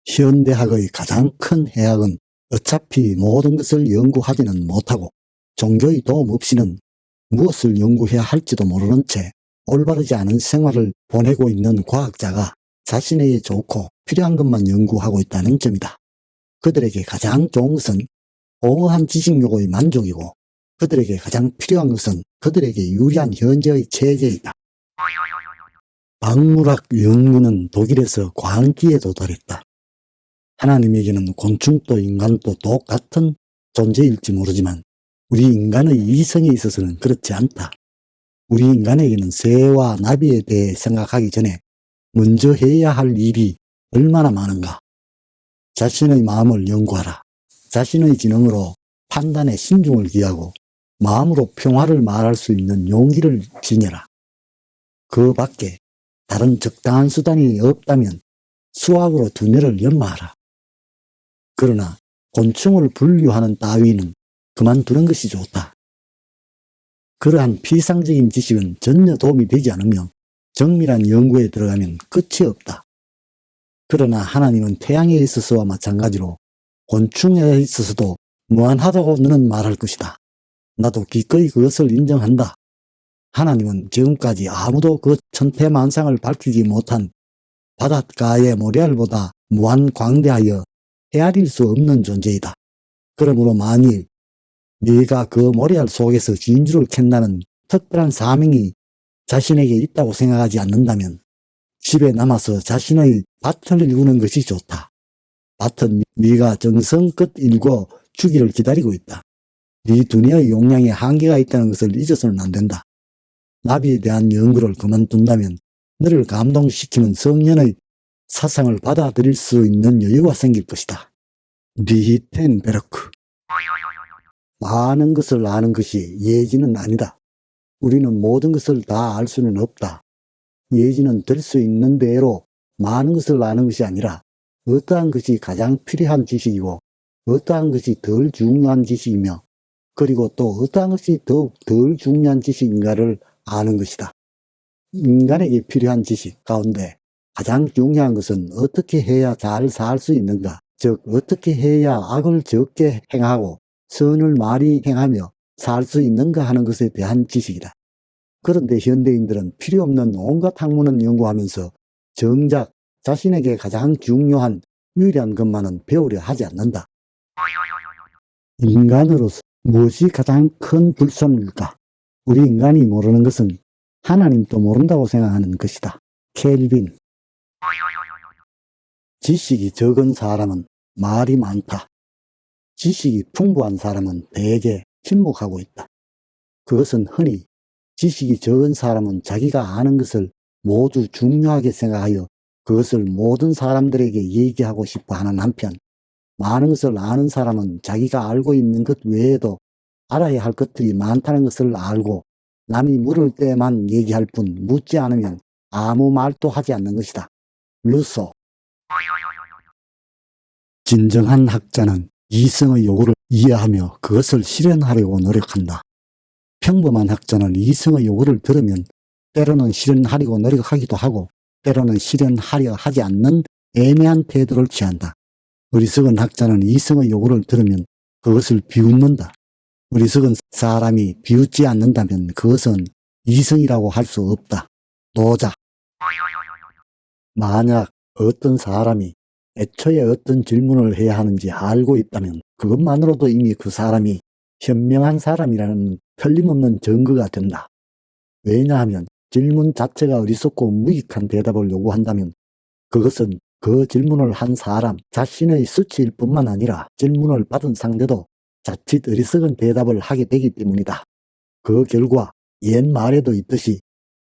현대학의 가장 큰 해악은 어차피 모든 것을 연구하지는 못하고 종교의 도움 없이는 무엇을 연구해야 할지도 모르는 채 올바르지 않은 생활을 보내고 있는 과학자가 자신에게 좋고 필요한 것만 연구하고 있다는 점이다. 그들에게 가장 좋은 것은 공허한 지식 요구의 만족이고 그들에게 가장 필요한 것은 그들에게 유리한 현재의 체제이다. 박물학 연구는 독일에서 광기에 도달했다. 하나님에게는 곤충도 인간도 똑같은 존재일지 모르지만 우리 인간의 이성에 있어서는 그렇지 않다. 우리 인간에게는 새와 나비에 대해 생각하기 전에 먼저 해야 할 일이 얼마나 많은가. 자신의 마음을 연구하라. 자신의 지능으로 판단에 신중을 기하고 마음으로 평화를 말할 수 있는 용기를 지녀라. 그 밖에 다른 적당한 수단이 없다면 수학으로 두뇌를 연마하라. 그러나 곤충을 분류하는 따위는 그만두는 것이 좋다. 그러한 피상적인 지식은 전혀 도움이 되지 않으며 정밀한 연구에 들어가면 끝이 없다. 그러나 하나님은 태양에 있어서와 마찬가지로 곤충에 있어서도 무한하다고 너는 말할 것이다. 나도 기꺼이 그것을 인정한다. 하나님은 지금까지 아무도 그 천태만상을 밝히지 못한 바닷가의 모래알보다 무한 광대하여 헤아릴 수 없는 존재이다. 그러므로 만일 네가 그 모래알 속에서 진주를 캔다는 특별한 사명이 자신에게 있다고 생각하지 않는다면 집에 남아서 자신의 밭을 일구는 것이 좋다. 밭은 네가 정성껏 일궈 주기를 기다리고 있다. 네 두뇌의 용량에 한계가 있다는 것을 잊어서는 안 된다. 나비에 대한 연구를 그만둔다면 너를 감동시키는 성년의 사상을 받아들일 수 있는 여유가 생길 것이다. 리히텐베르크. 많은 것을 아는 것이 예지는 아니다. 우리는 모든 것을 다 알 수는 없다. 예지는 될 수 있는 대로 많은 것을 아는 것이 아니라 어떠한 것이 가장 필요한 지식이고 어떠한 것이 덜 중요한 지식이며 그리고 또 어떠한 것이 더욱 덜 중요한 지식인가를 아는 것이다. 인간에게 필요한 지식 가운데 가장 중요한 것은 어떻게 해야 잘 살 수 있는가, 즉 어떻게 해야 악을 적게 행하고 선을 많이 행하며 살 수 있는가 하는 것에 대한 지식이다. 그런데 현대인들은 필요 없는 온갖 학문을 연구하면서 정작 자신에게 가장 중요한 유일한 것만은 배우려 하지 않는다. 인간으로서 무엇이 가장 큰 불선일까? 우리 인간이 모르는 것은 하나님도 모른다고 생각하는 것이다. 켈빈. 지식이 적은 사람은 말이 많다. 지식이 풍부한 사람은 대개 침묵하고 있다. 그것은 흔히 지식이 적은 사람은 자기가 아는 것을 모두 중요하게 생각하여 그것을 모든 사람들에게 얘기하고 싶어 하는 한편 많은 것을 아는 사람은 자기가 알고 있는 것 외에도 알아야 할 것들이 많다는 것을 알고 남이 물을 때만 얘기할 뿐 묻지 않으면 아무 말도 하지 않는 것이다. 루소. 진정한 학자는 이성의 요구를 이해하며 그것을 실현하려고 노력한다. 평범한 학자는 이성의 요구를 들으면 때로는 실현하려고 노력하기도 하고 때로는 실현하려 하지 않는 애매한 태도를 취한다. 어리석은 학자는 이성의 요구를 들으면 그것을 비웃는다. 어리석은 사람이 비웃지 않는다면 그것은 이성이라고 할 수 없다. 노자. 만약 어떤 사람이 애초에 어떤 질문을 해야 하는지 알고 있다면 그것만으로도 이미 그 사람이 현명한 사람이라는 틀림없는 증거가 된다. 왜냐하면 질문 자체가 어리석고 무익한 대답을 요구한다면 그것은 그 질문을 한 사람 자신의 수치일 뿐만 아니라 질문을 받은 상대도 자칫 어리석은 대답을 하게 되기 때문이다. 그 결과 옛말에도 있듯이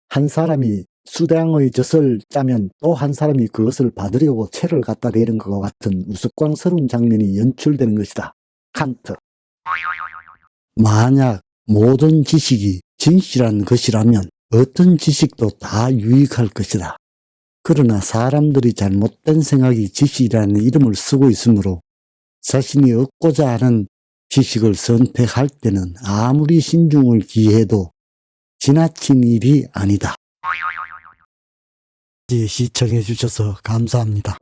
한 사람이 수량의 젖을 짜면 또 한 사람이 그것을 받으려고 채를 갖다 대는 것과 같은 우스꽝스러운 장면이 연출되는 것이다. 칸트. 만약 모든 지식이 진실한 것이라면 어떤 지식도 다 유익할 것이다. 그러나 사람들이 잘못된 생각이 지식이라는 이름을 쓰고 있으므로 자신이 얻고자 하는 지식을 선택할 때는 아무리 신중을 기해도 지나친 일이 아니다. 시청해 주셔서 감사합니다.